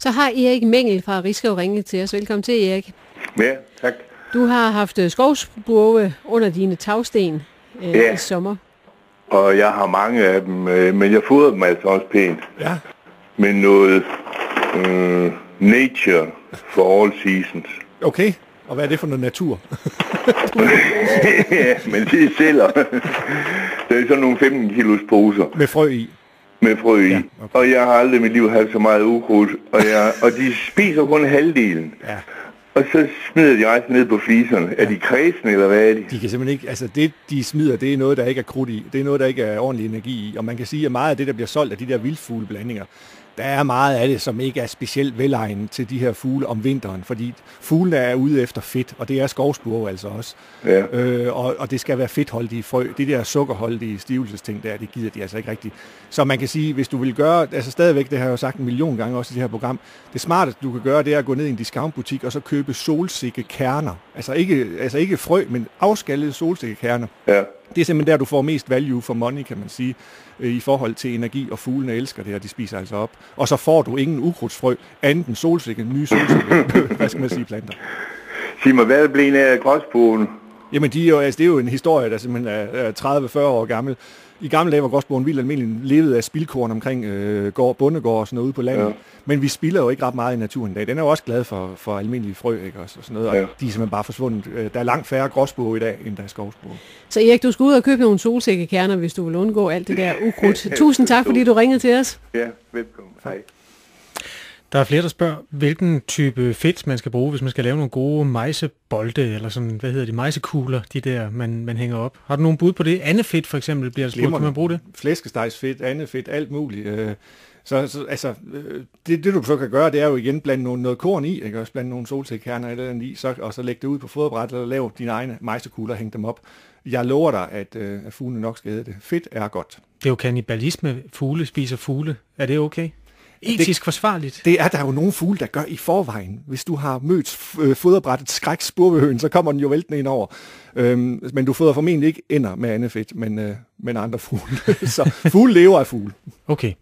Så har Erik Mengel fra Risskov ringet til os. Velkommen til, Erik. Ja, tak. Du har haft skovspurve under dine tagsten i sommer. Og jeg har mange af dem, men jeg fodrer dem altså også pænt. Ja. Med noget nature for all seasons. Okay, og hvad er det for noget natur? Ja, men det er celler. Der er sådan nogle 15 kilos poser. Med frø i? Med frø i. Ja, okay. Og jeg har aldrig i mit liv haft så meget ukrudt. Og de spiser kun halvdelen. Ja. Og så smider de resten ned på fliserne. Ja. Er de kredsende, eller hvad er de? De kan simpelthen ikke, altså det de smider, det er noget, der ikke er krudt i. Det er noget, der ikke er ordentlig energi i. Og man kan sige, at meget af det, der bliver solgt af de der vildfugleblandinger, der er meget af det, som ikke er specielt velegnet til de her fugle om vinteren, fordi fuglene er ude efter fedt, og det er skovspurve altså også. Ja. Og det skal være fedtholdige frø. Det der sukkerholdige stivelsesting der, det gider de altså ikke rigtigt. Så man kan sige, hvis du vil gøre, altså stadigvæk, det har jeg jo sagt 1 million gange også i det her program, det smarteste du kan gøre, det er at gå ned i en discountbutik og så købe solsikkekerner. Altså ikke frø, men afskallede solsikkekerner. Ja. Det er simpelthen der, du får mest value for money, kan man sige, i forhold til energi, og fuglene elsker det, og de spiser altså op. Og så får du ingen ukrudtsfrø, andet end nye solsikke, hvad skal man sige, planter. Sig mig, hvad er blevet af gråspurven? Jamen, det er jo en historie, der simpelthen er 30-40 år gammel. I gamle dage var gråspurven vildt almindelig levet af spildkorn omkring bondegård og sådan noget ude på landet. Ja. Men vi spilder jo ikke ret meget i naturen i dag. Den er jo også glad for almindelige frø, ikke? Og sådan noget. Og de er simpelthen bare forsvundet. Der er langt færre gråspurve i dag, end der er skovspurve. Så Erik, du skal ud og købe nogle solsikkekerner, hvis du vil undgå alt det der ukrudt. Tusind tak, fordi du ringede til os. Ja, velkommen. Hej. Der er flere, der spørger, hvilken type fedt man skal bruge, hvis man skal lave nogle gode mejsebolde, eller sådan, mejsekugler, de der, man hænger op. Har du nogen bud på det? Andefedt for eksempel, bliver der spurgt, kan man bruge det? Flæskestegsfedt, andefedt, alt muligt. Det du så kan gøre, det er jo igen blande noget korn i, ikke? Også blande nogle solsikkekerner eller andet i, og så lægge det ud på foderbrættet og lave dine egne mejsekugler og hænge dem op. Jeg lover dig, at fuglene nok skal æde det. Fedt er godt. Det er jo kannibalisme. Fugle spiser fugle. Er det okay? Etisk forsvarligt. Det er der jo nogle fugle, der gør i forvejen. Hvis du har mødt foderbrættet skrækspurvehøen, så kommer den jo væltende ind over. Men du fodrer formentlig ikke ender med andefedt, men andre fugle. Så fugle lever af fugle. Okay.